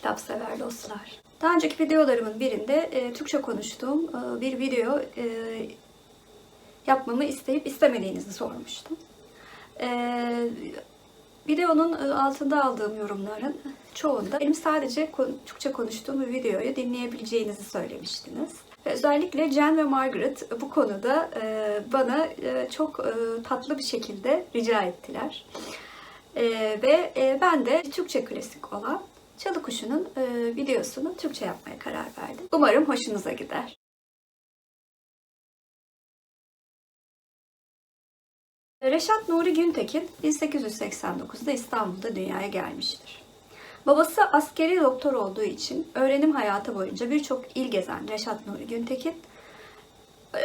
kitapsever dostlar. Daha önceki videolarımın birinde Türkçe konuştuğum bir video yapmamı isteyip istemediğinizi sormuştum. Videonun altında aldığım yorumların çoğunda benim sadece Türkçe konuştuğum bir videoyu dinleyebileceğinizi söylemiştiniz. Özellikle Jen ve Margaret bu konuda bana çok tatlı bir şekilde rica ettiler. Ve ben de Türkçe klasik olan Çalı Kuşu'nun videosunu Türkçe yapmaya karar verdim. Umarım hoşunuza gider. Reşat Nuri Güntekin 1889'da İstanbul'da dünyaya gelmiştir. Babası askeri doktor olduğu için öğrenim hayatı boyunca birçok il gezen Reşat Nuri Güntekin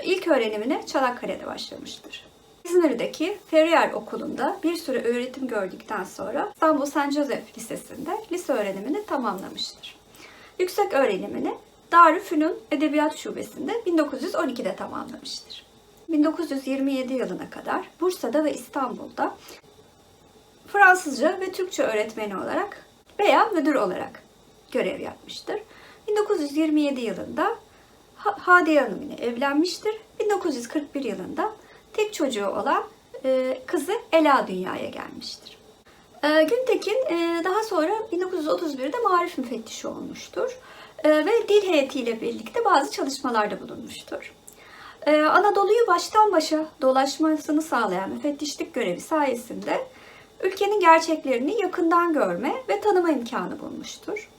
ilk öğrenimine Çanakkale'de başlamıştır. İzmir'deki Ferrier Okulu'nda bir süre öğretim gördükten sonra İstanbul St. Joseph Lisesi'nde lise öğrenimini tamamlamıştır. Yüksek öğrenimini Darülfünun Edebiyat Şubesi'nde 1912'de tamamlamıştır. 1927 yılına kadar Bursa'da ve İstanbul'da Fransızca ve Türkçe öğretmeni olarak veya müdür olarak görev yapmıştır. 1927 yılında Hadiye Hanım ile evlenmiştir. 1941 yılında tek çocuğu olan kızı Ela dünyaya gelmiştir. Güntekin daha sonra 1931'de marif müfettişi olmuştur. Ve dil heyetiyle birlikte bazı çalışmalarda bulunmuştur. Anadolu'yu baştan başa dolaşmasını sağlayan müfettişlik görevi sayesinde ülkenin gerçeklerini yakından görme ve tanıma imkanı bulmuştur.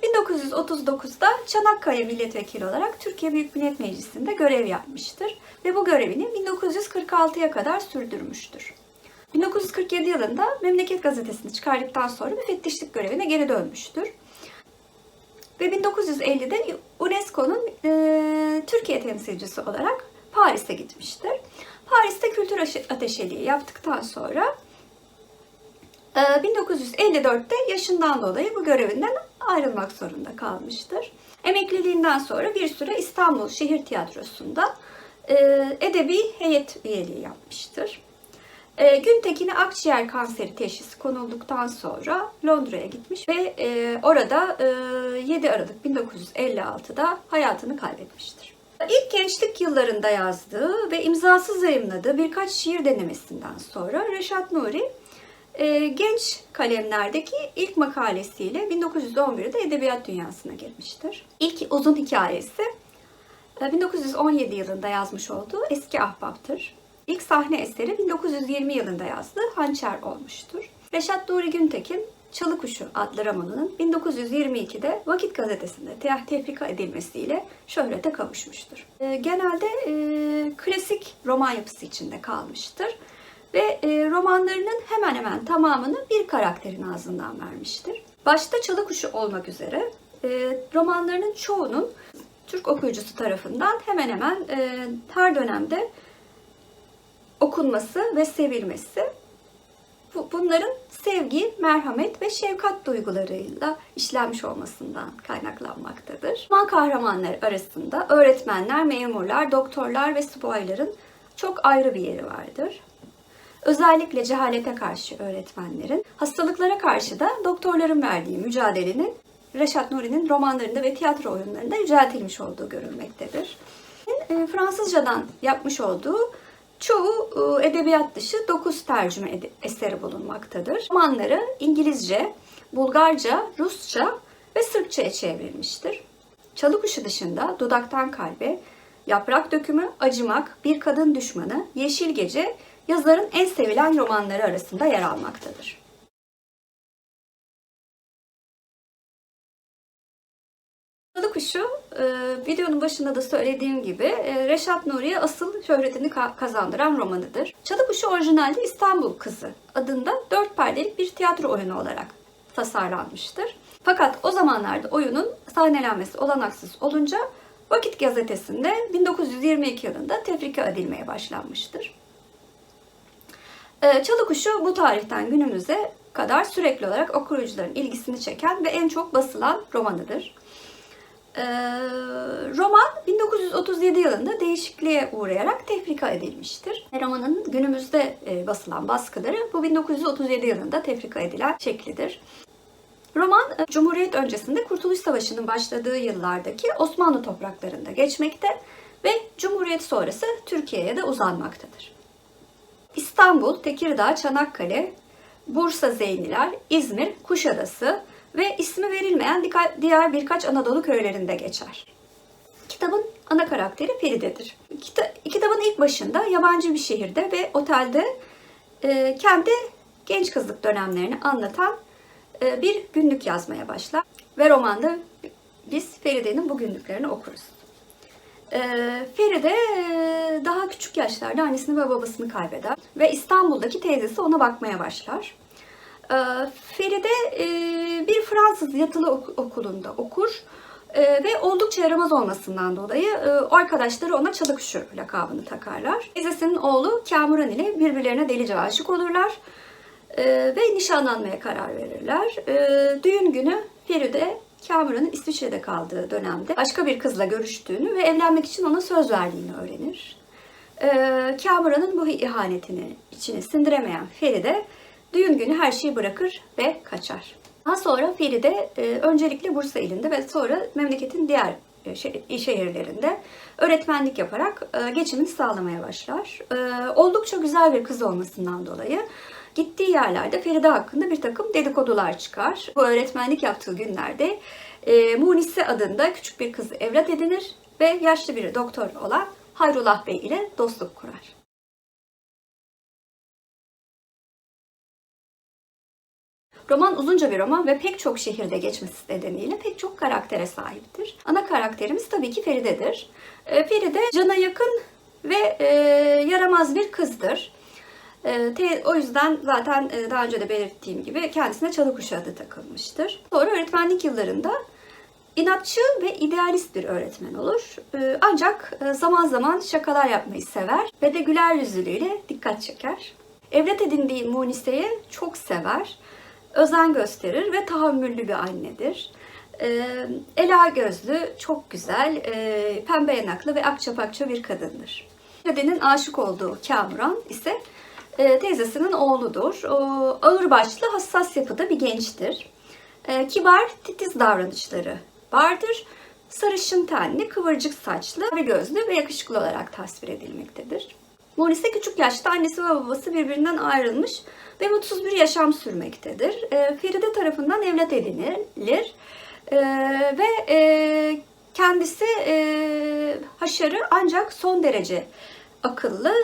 1939'da Çanakkale milletvekili olarak Türkiye Büyük Millet Meclisi'nde görev yapmıştır ve bu görevini 1946'ya kadar sürdürmüştür. 1947 yılında Memleket Gazetesi'ni çıkardıktan sonra müfettişlik görevine geri dönmüştür. Ve 1950'de UNESCO'nun Türkiye temsilcisi olarak Paris'e gitmiştir. Paris'te kültür ateşeliği yaptıktan sonra 1954'te yaşından dolayı bu görevinden ayrılmak zorunda kalmıştır. Emekliliğinden sonra bir süre İstanbul Şehir Tiyatrosu'nda edebi heyet üyeliği yapmıştır. Güntekin'e akciğer kanseri teşhisi konulduktan sonra Londra'ya gitmiş ve orada 7 Aralık 1956'da hayatını kaybetmiştir. İlk gençlik yıllarında yazdığı ve imzasız yayımladığı birkaç şiir denemesinden sonra Reşat Nuri genç kalemlerdeki ilk makalesiyle 1911'de edebiyat dünyasına girmiştir. İlk uzun hikayesi 1917 yılında yazmış olduğu Eski Ahbap'tır. İlk sahne eseri 1920 yılında yazdığı Hançer olmuştur. Reşat Nuri Güntekin, Çalı Kuşu adlı romanının 1922'de Vakit Gazetesi'nde tefrika edilmesiyle şöhrete kavuşmuştur. Genelde klasik roman yapısı içinde kalmıştır ve romanlarının hemen hemen tamamını bir karakterin ağzından vermiştir. Başta Çalı Kuşu olmak üzere romanlarının çoğunun Türk okuyucusu tarafından hemen hemen her dönemde okunması ve sevilmesi bunların sevgi, merhamet ve şefkat duygularıyla işlenmiş olmasından kaynaklanmaktadır. Roman kahramanları arasında öğretmenler, memurlar, doktorlar ve subayların çok ayrı bir yeri vardır. Özellikle cehalete karşı öğretmenlerin, hastalıklara karşı da doktorların verdiği mücadelenin Reşat Nuri'nin romanlarında ve tiyatro oyunlarında yüceltilmiş olduğu görülmektedir. Fransızcadan yapmış olduğu çoğu edebiyat dışı 9 tercüme eseri bulunmaktadır. Romanları İngilizce, Bulgarca, Rusça ve Sırpça'ya çevrilmiştir. Çalı Kuşu dışında Dudaktan Kalbe, Yaprak Dökümü, Acımak, Bir Kadın Düşmanı, Yeşil Gece yazarın en sevilen romanları arasında yer almaktadır. Çalı Kuşu, videonun başında da söylediğim gibi Reşat Nuri'ye asıl şöhretini kazandıran romanıdır. Çalı Kuşu orijinalde İstanbul Kızı adında 4 perdelik bir tiyatro oyunu olarak tasarlanmıştır. Fakat o zamanlarda oyunun sahnelenmesi olanaksız olunca Vakit Gazetesi'nde 1922 yılında tefrika edilmeye başlanmıştır. Çalı Kuşu bu tarihten günümüze kadar sürekli olarak okuyucuların ilgisini çeken ve en çok basılan romanıdır. Roman 1937 yılında değişikliğe uğrayarak tefrika edilmiştir. Romanın günümüzde basılan baskıları bu 1937 yılında tefrika edilen şeklidir. Roman, Cumhuriyet öncesinde Kurtuluş Savaşı'nın başladığı yıllardaki Osmanlı topraklarında geçmekte ve Cumhuriyet sonrası Türkiye'ye de uzanmaktadır. İstanbul, Tekirdağ, Çanakkale, Bursa Zeyniler, İzmir, Kuşadası ve ismi verilmeyen diğer birkaç Anadolu köylerinde geçer. Kitabın ana karakteri Feride'dir. Kitabın ilk başında yabancı bir şehirde ve otelde kendi genç kızlık dönemlerini anlatan bir günlük yazmaya başlar. Ve romanda biz Feride'nin bu günlüklerini okuruz. Feride daha küçük yaşlarda annesini ve babasını kaybeder ve İstanbul'daki teyzesi ona bakmaya başlar. Feride bir Fransız yatılı okulunda okur ve oldukça yaramaz olmasından dolayı arkadaşları ona Çalıkuşu lakabını takarlar. Teyzesinin oğlu Kamuran ile birbirlerine delice aşık olurlar ve nişanlanmaya karar verirler. Düğün günü Feride Kamuran'ın İsviçre'de kaldığı dönemde başka bir kızla görüştüğünü ve evlenmek için ona söz verdiğini öğrenir. Kamuran'ın bu ihanetini içine sindiremeyen Feride düğün günü her şeyi bırakır ve kaçar. Daha sonra Feride öncelikle Bursa ilinde ve sonra memleketin diğer şehirlerinde öğretmenlik yaparak geçimini sağlamaya başlar. Oldukça güzel bir kız olmasından dolayı gittiği yerlerde Feride hakkında bir takım dedikodular çıkar. Bu öğretmenlik yaptığı günlerde Munise adında küçük bir kızı evlat edinir ve yaşlı bir doktor olan Hayrullah Bey ile dostluk kurar. Roman uzunca bir roman ve pek çok şehirde geçmesi nedeniyle pek çok karaktere sahiptir. Ana karakterimiz tabii ki Feride'dir. Feride cana yakın ve yaramaz bir kızdır. O yüzden zaten daha önce de belirttiğim gibi kendisine Çalıkuşu adı takılmıştır. Sonra öğretmenlik yıllarında inatçı ve idealist bir öğretmen olur. Ancak zaman zaman şakalar yapmayı sever ve de güler yüzlülüğüyle dikkat çeker. Evlat edindiği Munise'yi çok sever, özen gösterir ve tahammüllü bir annedir. Ela gözlü, çok güzel, pembe yanaklı ve akçapakça bir kadındır. Feride'nin aşık olduğu Kamuran ise teyzesinin oğludur. Ağırbaşlı, hassas yapıda bir gençtir. Kibar, titiz davranışları vardır. Sarışın tenli, kıvırcık saçlı ve gözlü ve yakışıklı olarak tasvir edilmektedir. Munise küçük yaşta annesi ve babası birbirinden ayrılmış ve mutsuz bir yaşam sürmektedir. Feride tarafından evlat edinilir ve kendisi haşarı ancak son derece akıllı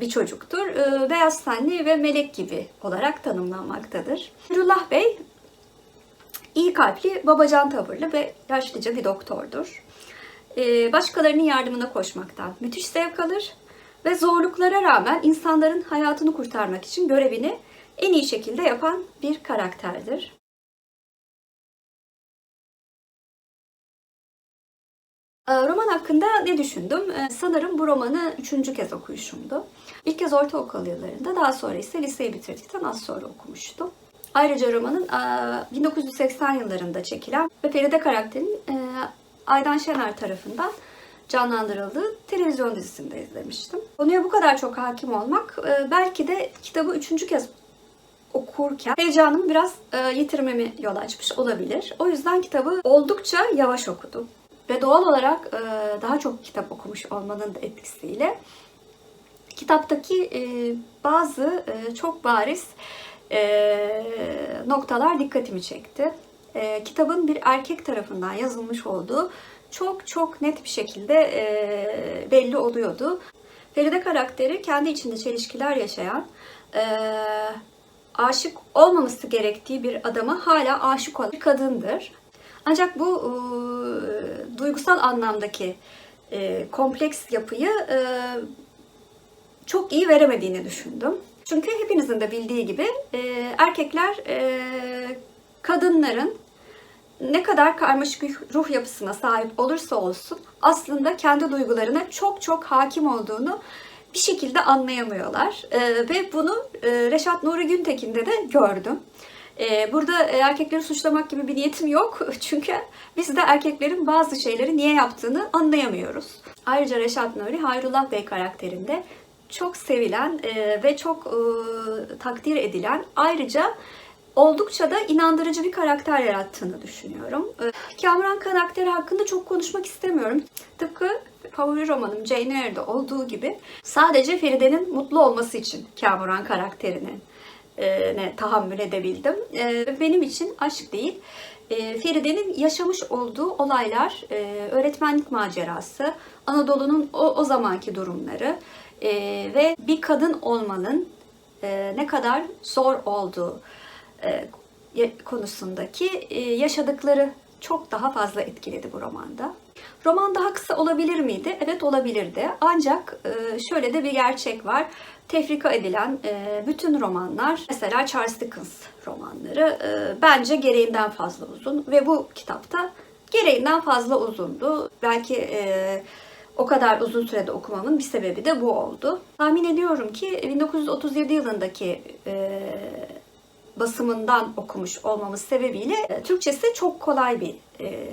bir çocuktur. Beyaz tenli ve melek gibi olarak tanımlanmaktadır. Hayrullah Bey iyi kalpli, babacan tavırlı ve yaşlıca bir doktordur. Başkalarının yardımına koşmaktan müthiş zevk alır ve zorluklara rağmen insanların hayatını kurtarmak için görevini en iyi şekilde yapan bir karakterdir. Roman hakkında ne düşündüm? Sanırım bu romanı 3. kez okuyuşumdu. İlk kez ortaokul yıllarında, daha sonra ise liseyi bitirdikten az sonra okumuştum. Ayrıca romanın 1980 yıllarında çekilen ve Feride karakterinin Aydan Şener tarafından canlandırıldığı televizyon dizisinde izlemiştim. Konuya bu kadar çok hakim olmak belki de kitabı 3. kez okurken heyecanımı biraz yitirmeme yol açmış olabilir. O yüzden kitabı oldukça yavaş okudum. Ve doğal olarak daha çok kitap okumuş olmanın da etkisiyle kitaptaki bazı çok bariz noktalar dikkatimi çekti. Kitabın bir erkek tarafından yazılmış olduğu çok net bir şekilde belli oluyordu. Feride karakteri kendi içinde çelişkiler yaşayan, aşık olmaması gerektiği bir adama hala aşık olan bir kadındır. Ancak bu duygusal anlamdaki kompleks yapıyı çok iyi veremediğini düşündüm. Çünkü hepinizin de bildiği gibi erkekler kadınların ne kadar karmaşık bir ruh yapısına sahip olursa olsun aslında kendi duygularına çok hakim olduğunu bir şekilde anlayamıyorlar. Ve bunu Reşat Nuri Güntekin'de de gördüm. Burada erkekleri suçlamak gibi bir niyetim yok. Çünkü biz de erkeklerin bazı şeyleri niye yaptığını anlayamıyoruz. Ayrıca Reşat Nuri, Hayrullah Bey karakterinde çok sevilen ve çok takdir edilen, ayrıca oldukça da inandırıcı bir karakter yarattığını düşünüyorum. Kamuran karakteri hakkında çok konuşmak istemiyorum. Tıpkı favori romanım Jane Eyre'de olduğu gibi sadece Feride'nin mutlu olması için Kamuran karakterinin tahammül edebildim. Benim için aşk değil, Feride'nin yaşamış olduğu olaylar, öğretmenlik macerası, Anadolu'nun o zamanki durumları ve bir kadın olmanın ne kadar zor olduğu konusundaki yaşadıkları çok daha fazla etkiledi bu romanda. Roman daha kısa olabilir miydi? Evet, olabilirdi. Ancak şöyle de bir gerçek var. Tefrika edilen bütün romanlar, mesela Charles Dickens romanları bence gereğinden fazla uzun ve bu kitapta gereğinden fazla uzundu. Belki o kadar uzun sürede okumamın bir sebebi de bu oldu. Tahmin ediyorum ki 1937 yılındaki basımından okumuş olmamız sebebiyle Türkçesi çok kolay bir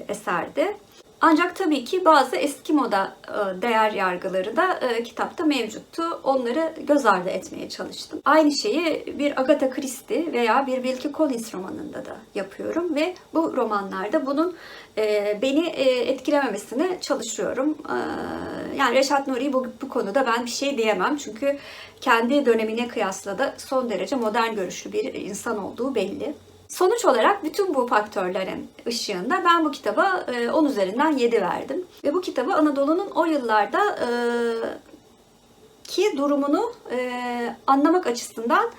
eserdi. Ancak tabii ki bazı eski moda değer yargıları da kitapta mevcuttu. Onları göz ardı etmeye çalıştım. Aynı şeyi bir Agatha Christie veya bir Wilkie Collins romanında da yapıyorum ve bu romanlarda bunun beni etkilememesine çalışıyorum. Yani Reşat Nuri'yi bu konuda ben bir şey diyemem. Çünkü kendi dönemine kıyasla da son derece modern görüşlü bir insan olduğu belli. Sonuç olarak bütün bu faktörlerin ışığında ben bu kitaba 10 üzerinden 7 verdim. Ve bu kitabı Anadolu'nun o yıllarda ki durumunu anlamak açısından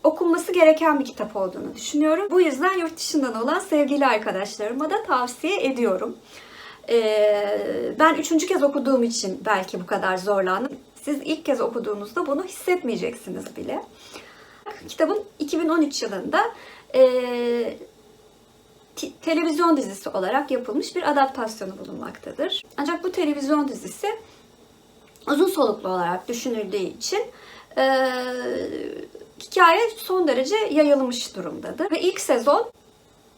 okunması gereken bir kitap olduğunu düşünüyorum. Bu yüzden yurt dışından olan sevgili arkadaşlarıma da tavsiye ediyorum. Ben 3. kez okuduğum için belki bu kadar zorlandım. Siz ilk kez okuduğunuzda bunu hissetmeyeceksiniz bile. Kitabın 2013 yılında televizyon dizisi olarak yapılmış bir adaptasyonu bulunmaktadır. Ancak bu televizyon dizisi uzun soluklu olarak düşünüldüğü için hikaye son derece yayılmış durumdadır. Ve ilk sezon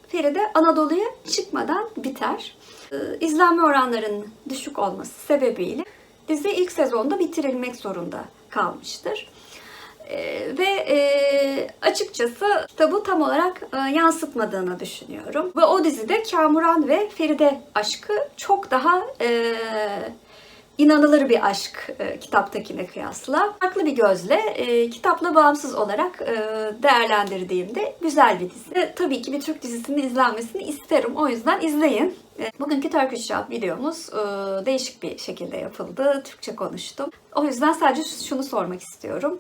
Feride Anadolu'ya çıkmadan biter. İzlenme oranlarının düşük olması sebebiyle dizi ilk sezonda bitirilmek zorunda kalmıştır. Ve açıkçası kitabı tam olarak yansıtmadığını düşünüyorum. Ve o dizide Kamuran ve Feride aşkı çok daha inanılır bir aşk kitaptakine kıyasla. Farklı bir gözle kitapla bağımsız olarak değerlendirdiğimde güzel bir dizi. Tabii ki bir Türk dizisinin izlenmesini isterim. O yüzden izleyin. Bugünkü Turkish Love videomuz değişik bir şekilde yapıldı. Türkçe konuştum. O yüzden sadece şunu sormak istiyorum.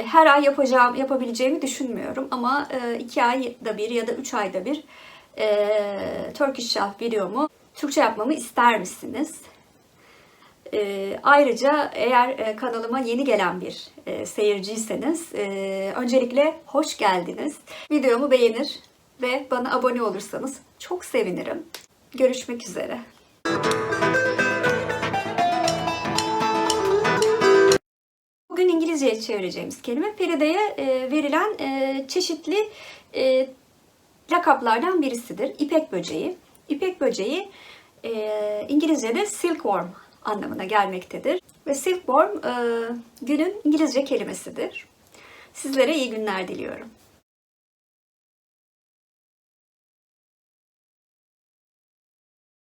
Her ay yapabileceğimi düşünmüyorum ama 2 ayda bir ya da 3 ayda bir Turkish Love videomu Türkçe yapmamı ister misiniz? Ayrıca eğer kanalıma yeni gelen bir seyirciyseniz öncelikle hoş geldiniz. Videomu beğenir ve bana abone olursanız çok sevinirim. Görüşmek üzere. Bugün İngilizceye çevireceğimiz kelime Feride'ye verilen çeşitli lakaplardan birisidir. İpek böceği. İpek böceği İngilizce'de silkworm anlamına gelmektedir. Ve silkworm günün İngilizce kelimesidir. Sizlere iyi günler diliyorum.